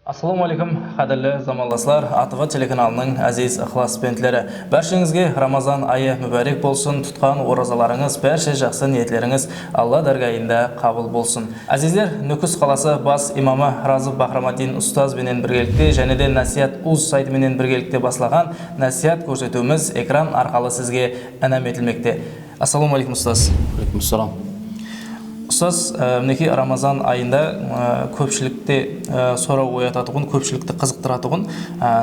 Assalamu alaikum, қадірлі замандастар, Атығы телеканалының әзиз ықыласпентлері. Бәршіңізге Рамазан айы мүбәрек болсын, тұтқан оразаларыңыз, бәрше жақсы ниетлеріңіз Алла дәргайында қабыл болсын. Әзиздер, Нүкіс қаласы бас имамы Разып Бахрамадин ұстаз менен біргелікте және де Насият Уз сайты менен біргелікте басылаған насият көрсетуіміз экран арқалы сізге әнәм етілмекте. Ассаламу алейкум, ұстаз. Алейкумассалам. Ұстаз, мінекей Рамазан айында көпшілікте сұрау оятатығын, көпшілікті қызықтыратығын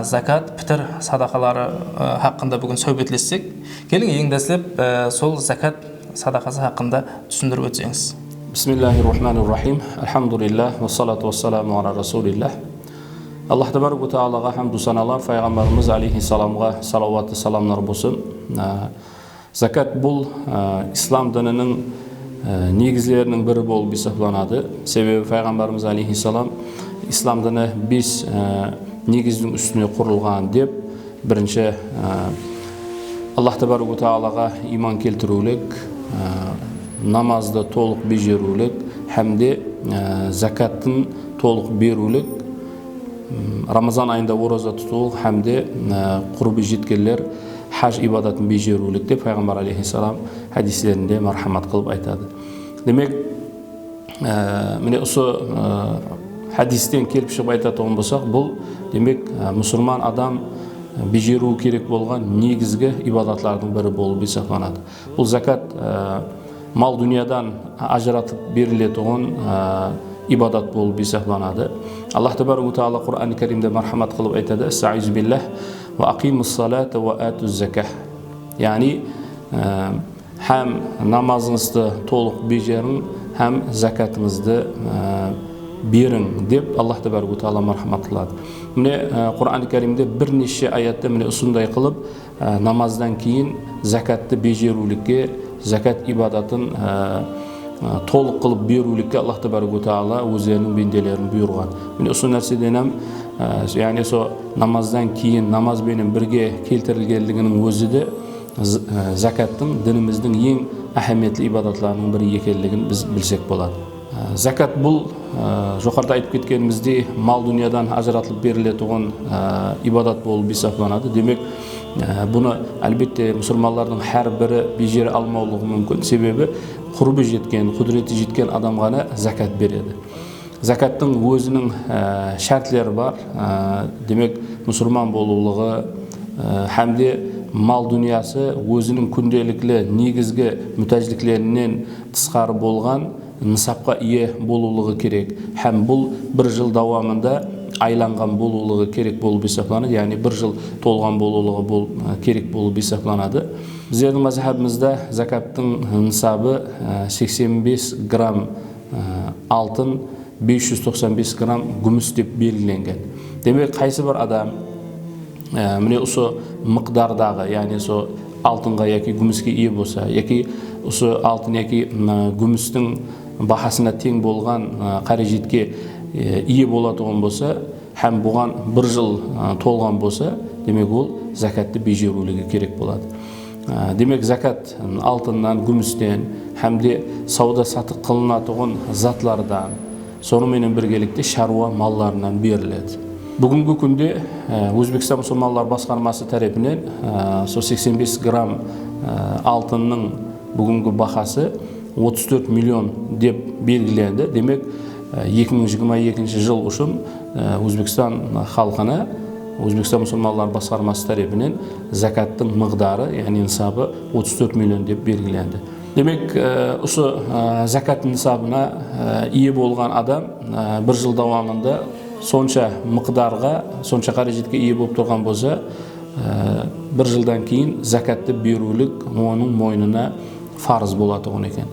закат, пітір садақалары хақында бүгін сөйлессек. Келің ең дәслеп сол закат садақасы хақында түсіндіріп өтсеңіз. Бисмиллахир-рахманир-рахим. Алхамдулиллах, вассалату вассаламу ала расулиллах. Аллах табарак ва таалаға хамду саналар, пайғамбарымыз алейхиссаламға салауатты саламлар болсын. Закат бұл ислам дінінің негізлерінің бірі болып есептелінеді. Себебі пайғамбарымыз алейхиссалам ислам діні 5 негіздің үстіне құрылған деп, бірінші Аллах табарак ва таалаға иман келтірулік, намазды толық бежерулік, һәмде закаттың толық берулік, Рамазан айында ораза тұту, һәмде құрбы жеткендер хаж ибадатын бежерулік деп пайғамбар алейхиссалам хадислерінде мархамат қылып айтады. Демек, міне осы хадистен келіп шығып айтатын болсақ, бұл демек мұсылман адам бежеру керек болған негізгі ибадатлардың бірі болып есептелінеді. Бұл закат мал дүниядан ажыратып берілетін ибадат болып есептелінеді. Аллах табарак ва таала Құран Кәрімде мархамат қылып айтады: "Астағизу биллах ва ақимус салата ва атуз заках." Яғни һәм намазыңызды толық бежерің, һәм закатыңызды берің деп Аллах табарак ва таала мархамат қылады. Міне Құран Кәрімде бірнеше аятта міне осындай қылып намаздан кейін закатты бежерулікке, закат ибадатын толық қылып берулікке Аллах табарак ва таала өздерінің бенделерін бұйырған. Міне осы нәрседен яғни со намаздан кейін намазбенен бірге келтірілгендігінің өзі де закаттың дініміздің ең әһәмиетлі ибадатларының бірі екенлігін біз білсек болады. Закат бұл жоғарыда айтып кеткеніміздей мал дүниядан ажыратылып берілетін ибадат болып есептелінеді. Демек, бұны әлбетте мұсылмандардың әр бірі бежере алмаулығы мүмкін. Себебі құрбы жеткен, құдіреті жеткен адам ғана закат береді. Закаттың өзінің шартлары бар. Демек, мұсылман болулығы һәмде мал дүниясы өзінің күнделіклі негізгі мүтәжліклерінен тысқары болған нысапқа ие болулығы керек. Һәм бұл бір жыл давамында айланған болулығы керек болып есептелінеді. Яғни бір жыл толған болулығы керек болып есептелінеді. Біздердің мазхабымызда закаттың нысабы 85 грамм алтын, 595 грамм күміс деп белгіленген. Демек, қайсы бір адам міне осы мықдардағы, яғни со алтынға яки күміске ие болса, яки осы алтын яки күмістің бағасына тең болған қаражетке ие болатұғын болса, һәм бұған бір жыл толған болса, демек ол закатты бежерулігі керек болады. Демек, закат алтыннан, күмістен, һәмде сауда сатық қылынатұғын затлардан, сонымен біргелікте шаруа малларынан беріледі. Бүгінгі күнде Өзбекстан мұсылмандар басқармасы тарапынан 85 грамм алтынның бүгінгі бағасы 34 миллион деп белгіленді. Демек, 2022 жыл үшін Өзбекстан халқына Өзбекстан мұсылмандар басқармасы тарапынан закаттың миқдары, яғни нысабы 34 миллион деп белгіленді. Демек, осы закат нысабына ие болған адам бір жыл давамында сонша миқдарға, сонша қаражетке ие болып тұрған болса, бір жылдан кейін закатты берулік оның мойнына фарыз болатұғын екен.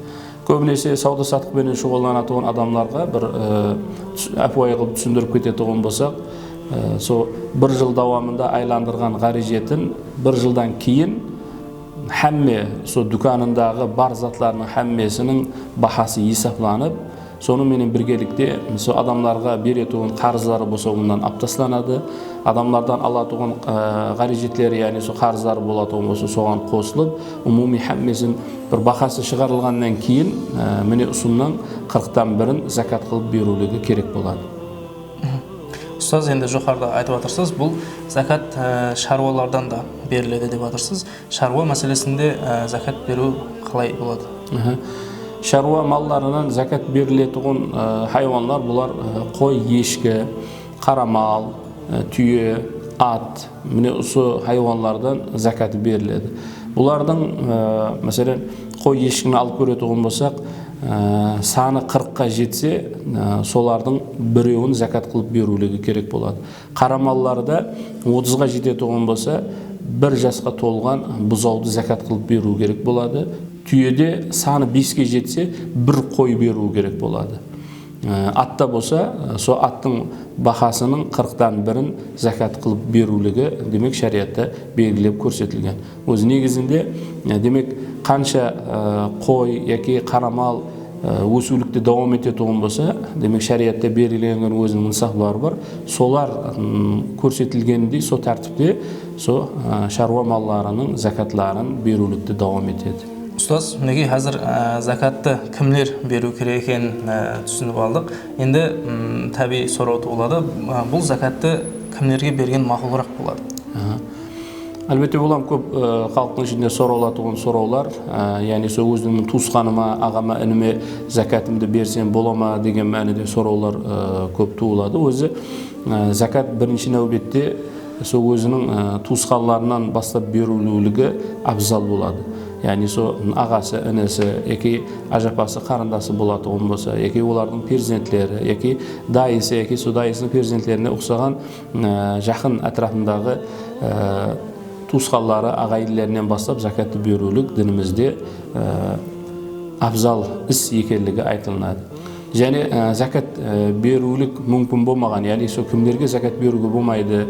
Көбінесе сауда сатықпен шұғылданатұғын адамларға бір әпуай қылып түсіндіріп кететұғын болсақ, бір жыл давамында айландырған қаражетін бір жылдан кейін һәмме дүканындағы бар затларының һәммесінің бағасы есептелініп, сонымен біргелікте адамларға беретұғын қарыздары болса онdan аптасланады, адамлардан алатұғын қаражетлері, яғни қарыздары болатұғын болса соған қосылып, умуми һәммесін бір бағасы шығарылғаннан кейін міне ұсымнан 40-тан бірін закат қылып берулігі керек болады. Ұстаз, енді жоғарыда айтып жатырсыз, бұл закат шаруалардан да беріледі деп жатырсыз. Шаруа мәселесінде закат беру қалай болады? Шаруа малларынан закат берілетін хайуанлар бұлар қой, ешкі, қара мал, түйе, ат, міне осы хайуанлардан закаты беріледі. Бұлардың, мәселен, қой, ешкіні алып көретін болсақ, саны 40-қа жетсе, солардың біреуін закат қылып берулігі керек болады. Қара малларда 30-ға жететін болса, 1 жасқа толған бұзауды закат қылып беру керек болады. Түйеде саны 5-ке жетсе, 1 қой беру керек болады. Атта болса, со аттың бақасының 40-дан 1-ін закат қылып берулігі демек шариатта белгілеп көрсетілген. Өз негізінде демек қанша қой яки қара мал өсулікте давам ететін болса, демек шариатта белгіленген өзінің нысаблары бар. Солар көрсетілгендей, со тәртіпте со шаруа малларының закатларын берулікте давам етеді. Ұстаз, неге қазір закатты кімлер беру керек екенін түсініп алдық. Енді таби сұрау туылады, бұл закатты кімлерге берген мақұлырақ болады? Әлбетте болам көп халықтың ішінде сұраулатуын сұраулар, яғни сол өзінің туысқаныма, ағама, ініме закатымды берсем бола ма деген мәнінде сұраулар көп туылады. Өзі закат бірінші нәубетте сол өзінің туысқанларынан бастап берілулігі абзал болады. Яғни сол ағасы, інісі, яки ажапасы, қарындасы болатын болса, яки олардың перзентлері, яки дайысы, яки сол дайысының перзентлеріне ұқсаған жақын әтрafындағы туысқанлары, ағайындыларынан бастап закатты берулік дінімізде абзал іс екенлігі айтылынады. Және закат берулік мүмкін болмаған, яғни сол кімдерге закат беруге болмайды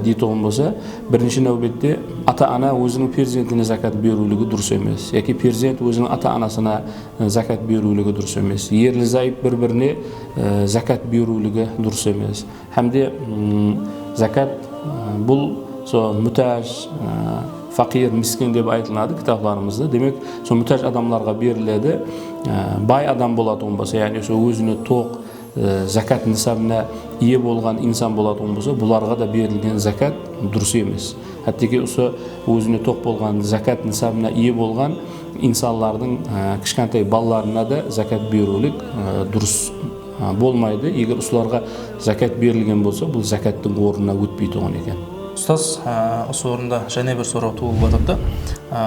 дейтін болса, бірінші нәубетте ата-ана өзінің перзентіне закат берулігі дұрыс емес, яки перзент өзінің ата-анасына закат берулігі дұрыс емес, ерлі-зайып бір-біріне закат берулігі дұрыс емес. Хәмде закат бұл мүтәж, фақир, мискин деп айтылады кітапларымызда. Демек, сол мүтәж адамларға беріледі. Бай адам болатын болса, яғни сол өзіне тоқ закат нисабына ие болған инсан болатын болса, бұларға да берілген закат дұрыс емес. Әттеке өзіне тоқ болған закат нисабына ие болған инсанлардың кішкентай балаларына да закат берулік дұрыс болмайды. Егер ұсыларға закат берілген болса, бұл закаттың орнына өтпей тұғын екен. Ұстаз, осы орында және бір сұрау туылып жатыр.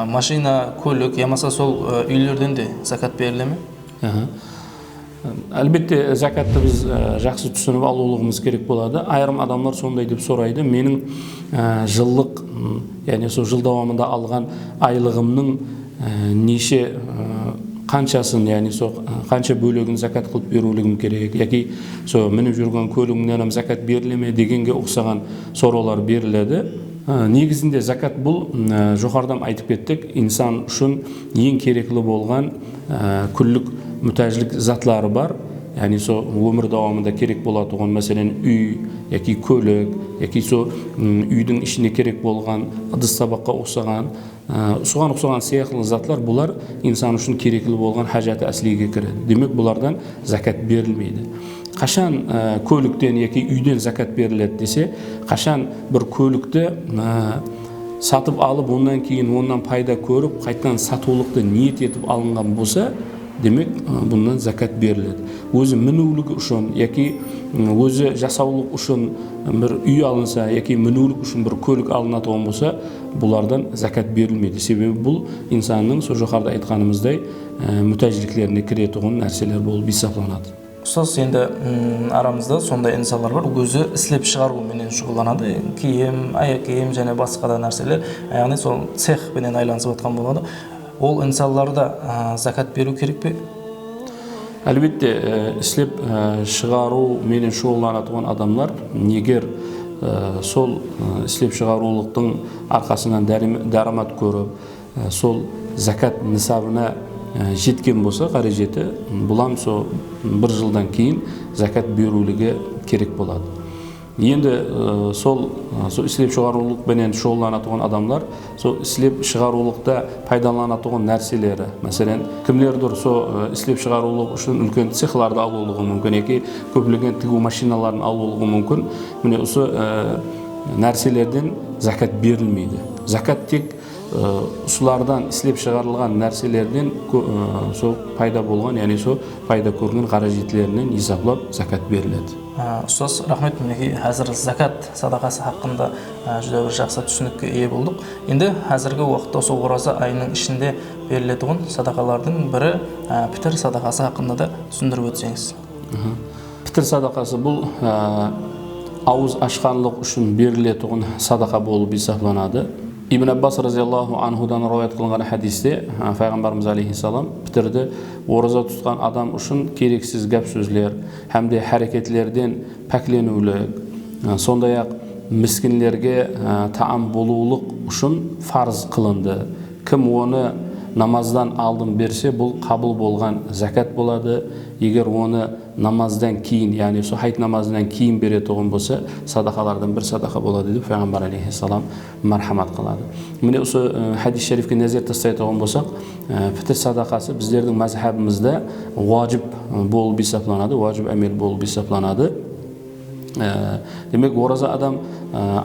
Машина, көлік, ямаса сол үйлерден де закат беріле ме? Әлбетте закатты біз жақсы түсініп алулығымыз керек болады. Айрым адамлар сондай деп сұрайды. Менің жыллық, яғни сол жыл давамында алған айлығымның неше қаншасын, яғни қанша бөлігін закат қылып берулігім керек, яки мініп жүрген көлігімнен закат беріле ме дегенге ұқсаған сұраулар беріледі. Негізінде закат бұл жоғарыдан айтып кеттік, инсан үшін ең керекті болған күллік мүтәжлік затлары бар. Яғни өмір давамында керек болатұғын, мәселен үй, яки көлік, яки үйдің ішіне керек болған ыдыс табаққа ұқсаған, соған ұқсаған сияқтылы затлар бұлар инсан үшін керекті болған хажаты әслиге кіреді. Демек бұлардан закат берілмейді. Қашан көліктен яки үйден закат беріледі десе, қашан бір көлікті сатып алып, ондан кейін онdan пайда көріп, қайтадан сатулықты ниет етіп алынған болса, демек бұндан закат беріледі. Өзі мінулік үшін, яки өзі жасаулық үшін бір үй алынса, яки мінулік үшін бір көлік алынатуын болса, бұлардан закат берілмейді. Себебі бұл инсанның сол жоғарыда айтқанымыздай мүтәжліктеріне кіретұғын нәрселер болып есептелінеді. Ұстаз, енді арамызда сондай инсандар бар, өзі іслеп шығарумен шұғылданады. Киім, аяқ киім және басқа да нәрселер, яғни сол цехпенен айланысып жатқан болады. Ол инсанларда закат беру керек пе? Әлбетте, іслеп шығару менен шұғылданатын адамлар, егер сол іслеп шығарулықтың арқасынан дарамат көріп, сол закат нисабына жеткен болса, қаражеті, бұлам бір жылдан кейін закат берулігі керек болады. Енді сол іслеп шығарулықпенен шұғылданатын адамдар сол іслеп шығарулықта пайдаланатын нәрселері, мәселен, кімдердір сол іслеп шығарулық үшін үлкен цехларды алуылығы мүмкін, яки көптеген тігу машиналарын алуылығы мүмкін. Міне осы нәрселерден закат берілмейді. Закат тек ұсылардан іслеп шығарылған нәрселерден сол пайда болған, яғни сол пайда көрген қаражетлерінен есаплап закат беріледі. Ұстаз, рахмет. Мінекей әзір закат садақасы хақында жүзі бір жақсы түсінікке ие болдық. Енді әзіргі уақытта осы ораза айының ішінде берілетін садақалардың бірі пітір садақасы хақында да түсіндіріп өтсеңіз. Пітір садақасы бұл ауыз ашқанлық үшін берілетін садақа болып есапланады. Ибн Аббас разияллаху анхудан риwayat қылған хадисте пайғамбарымыз алейхиссалам пітірді ораза тұтқан адам үшін керексіз гәп сөзлер һәмде әрекетлерден пәкленулік, сондай-ақ мискинлерге таам болулық үшін фарз қылынды. Кім оны намаздан алдын берсе, бұл қабыл болған закат болады. Егер оны намаздан кейін, яғни сол хайт намазынан кейін беретін болса, садақалардан бір садақа болады деп пайғамбар алейхиссалам мархамат қылады. Міне осы хадис шарифке назар тастайтын болсақ, пітір садақасы біздердің мазхабымызда ваджиб болып есапланады, ваджиб әмел болып есапланады. Демек, ораза адам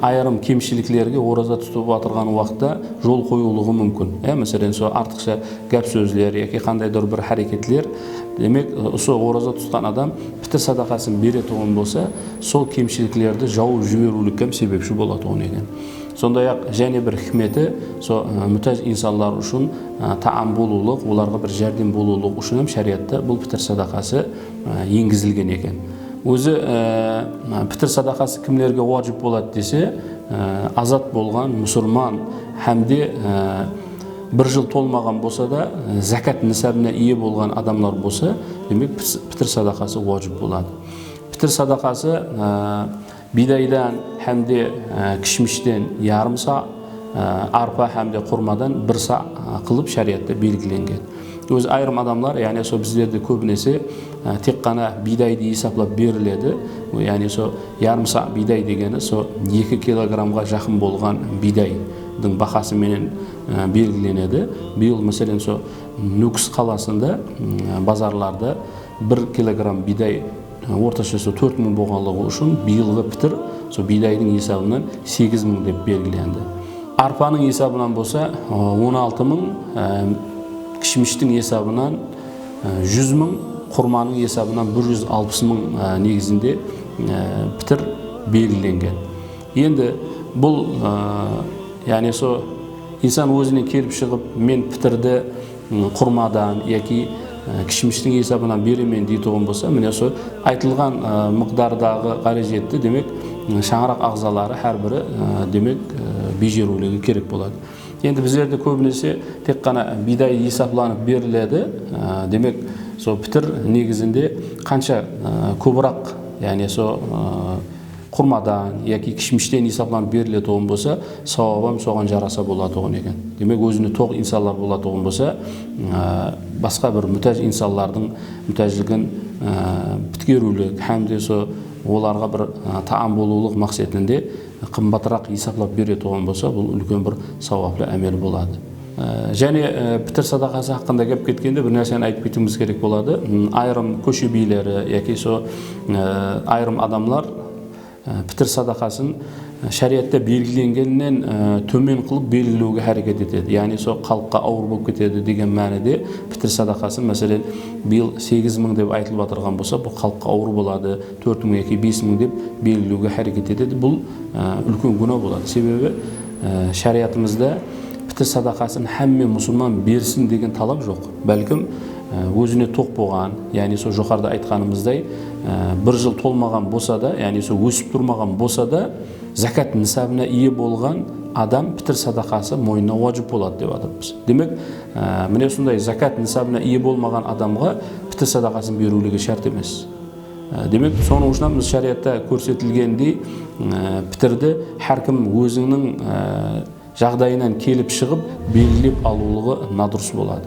айырым кемшіліктерге ораза тұтып отырған уақытта жол қойылуы мүмкін. Мәселен, сол артықша гәп сөздер яки қандайдыр бір әрекетлер. Демек, осы ораза тұтқан адам пітір садақасын беретін болса, сол кемшіліктерді жауып жіберулікке себепші болатын екен. Сондай-ақ және бір хикметі сол мұқтаж инсанлар үшін таам болулық, оларға бір жәрдем болулық үшін шариатта бұл пітір садақасы енгізілген екен. Өзі пітір садақасы кімлерге ваджиб болады десе, азат болған мұсылман һәмде бір жыл толмаған болса да закат нисабына ие болған адамлар болса, демек пітір садақасы ваджиб болады. Пітір садақасы бидайдан һәмде кішміштен ярым са, арпа һәмде құрмадан бір са қылып шариатта белгіленген. Өз айырым адамлар, яғни сол біздерде көбінесе тек қана бидайды есаплап беріледі. Яғни сол ярым са бидай дегені сол 2 килограмға жақын болған бидайдың бағасы менен белгіленеді. Биыл мәселен сол Нүкіс қаласында базарларда 1 килограмм бидай орташа 4000 болғанлығы үшін биылғы пітір сол бидайдың есабынан 8000 деп белгіленді. Арпаның есабынан болса 16000, кішміштің есабынан 100.000, құрманың есабынан 160.000 негізінде пітір белгіленген. Енді бұл, яғни со инсан өзінен келіп шығып, мен пітірді құрмадан яки кішміштің есабынан беремен дейтін болса, міне со айтылған мықтардағы қаражетті, демек шаңырақ ағзалары әрбірі демек бежерулігі керек болады. Енді біздерде көбінесе тек қана бидай есапланып беріледі. Демек, сол пітір негізінде қанша көбірақ, яғни сол құрмадан яки кішміштен есапланып берілетін болса, сауабам соған жараса болады екен. Демек, өзіне тоқ инсанлар болады болса, басқа бір мұқтаж инсанлардың мұқтажлығын біткерулік һәмде сол оларға бір таам болулық мақсатында қымбатырақ есаплап беретін болса, бұл үлкен бір сауаплы әмел болады. Және пітір садақасы хақында кеп кеткенде бір нәрсені айтып кетуіміз керек болады. Айырым көше билері яки сол айырым адамлар пітір садақасын шариатта белгіленгеннен төмен қылып белгілеуге әрекет етеді. Яғни сол халыққа ауыр болып кетеді деген мәнінде пітір садақасын мәселен биыл 8000 деп айтылып отырған болса, бұл халыққа ауыр болады, 4000 яки 5000 деп белгілеуге әрекет етеді. Бұл үлкен күнә болады. Себебі шариатымызда пітір садақасын һәмме мұсылман берсін деген талап жоқ. Бәлкім өзіне тоқ болған, яғни сол жоғарыда айтқанымыздай, бір жыл толмаған болса да, яғни сол өсіп тұрмаған болса да, закат нисабына ие болған адам пітір садақасы мойнына ваджиб болады деп жатырмыз. Демек, міне сондай закат нисабына ие болмаған адамға пітір садақасын берулігі шарт емес. Демек, соның үшін біз шариатта көрсетілгендей пітірді әркім өзінің жағдайынан келіп шығып белгілеп алулығы надұрыс болады.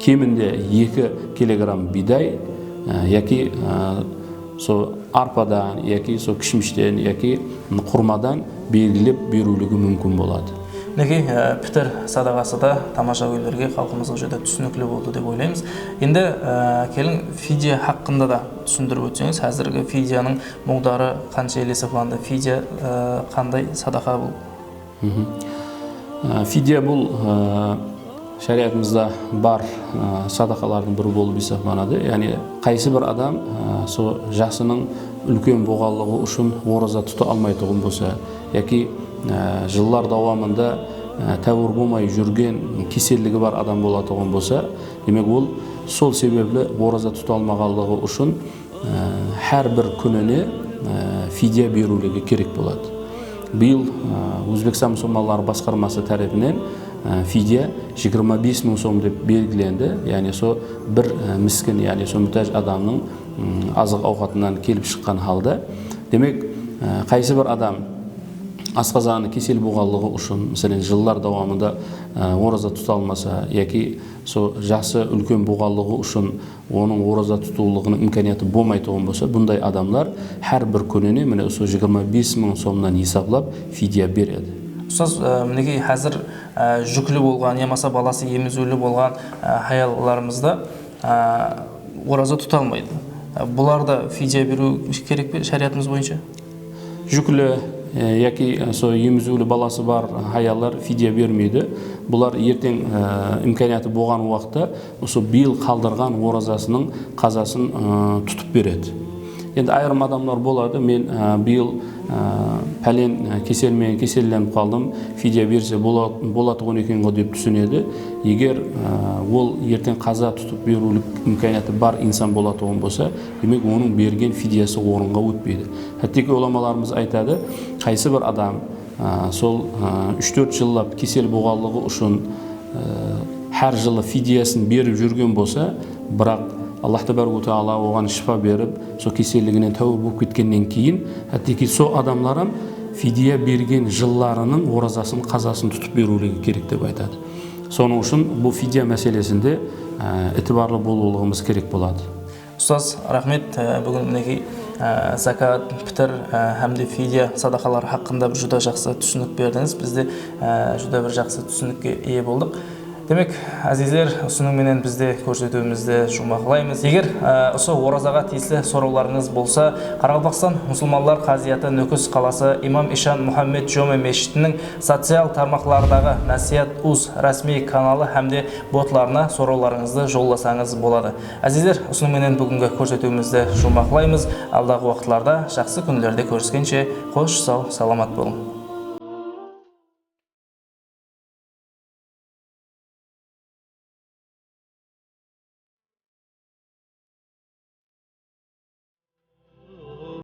Кемінде 2 килограмм бидай яки со арпадан яки со кишмиштен яки курмадан белгилеп берүүлүгү мүмкүн болот. Неге пітір садағасы да тамаша үйлерге халқымызға жөді түсінікілі болды деп ойлаймыз. Енді келін фидия хақында да түсіндіріп өтсеңіз, әзіргі фидияның мұғдары қанша елесіпланды, фидия қандай садақа бұл? Фидия бұл шариатымызда бар садақалардың бірі болып есептелінеді. Яғни қайсы бір адам со жасының үлкен болғанлығы үшін ораза тұта алмайтұғын болса, яки жылдар давамында тәуір болмай жүрген кеселдігі бар адам болатұғын болса, демек ол сол себеплі ораза тұта алмағанлығы үшін әр бір күніне фидия берулігі керек болады. Биыл Өзбекстан мұсылманлары басқармасы тарапынан фидия 25 мың сом деп белгіленді. Яғни со бір мискін, яғни со мұқтаж адамның азық ауқатынан келіп шыққан халда. Демек, қайсы бір адам асқазаны кесел болғанлығы үшін, мәселен, жылдар давамында ораза тұта алмаса, яки со жасы үлкен болғанлығы үшін оның ораза тұтулығының имканияты болмайтұғын болса, бұндай адамлар әр бір күніне міне со 25 мың сомнан есаплап фидия береді. Ұстаз, мінекей қазір жүклі болған, емаса баласы емізулі болған хаяларымызда ораза тұта алмайды. Бұларда фидия беру керек пе шариатымыз бойынша? Жүклі яки со емізулі баласы бар хаялар фидия бермейді. Бұлар ертең имканияты болған уақытта осы биыл қалдырған оразасының қазасын тұтып береді. Енді айырым адамлар болады, мен биыл пәлен кеселмен кеселленіп қалдым, фидия берсе болатығын екен ғой деп түсінеді. Егер ол ертең қаза тұтып берулік имканияты бар инсан болатығын болса, демек оның берген фидиясы орынға өтпейді. Әттеке оламаларымыз айтады, қайсы бір адам сол 3-4 жыллап кесел болғанлығы үшін әр жылы фидиясын беріп жүрген болса, бірақ Аллах Табарак Тағала оған шифа беріп, со кеселігінен тәуір болып кеткеннен кейін, әттеке со адамларым фидия берген жылларының оразасын, қазасын тұтып берулігі керек деп айтады. Соның үшін бұл фидия мәселесінде етібарлы болуылығымыз керек болады. Ұстаз, рахмет. Бүгін мінекей закат, пітір, әмде фидия садақалар хақында бір жүда жақсы түсінік бердіңіз. Бізде жүда бір жақсы түсінікке ие болдық. Демек, әзиздер, осының менен бізде көрсетуімізді жұмақылаймыз. Егер осы оразаға тиісті сұрауларыңыз болса, Қарақалпақстан мұсылманлар қазияты Нөкіс қаласы Имам Ишан Мұхаммед Жоме мешітінің социал тармақлардағы Насият Уз рәсми каналы әмде ботларына сұрауларыңызды жолдасаңыз болады. Әзиздер, осының менен бүгінгі көрсетуімізді жұмақылаймыз. Алдағы уақытларда жақсы күндерде көріскенше, қош сау, саламат болың.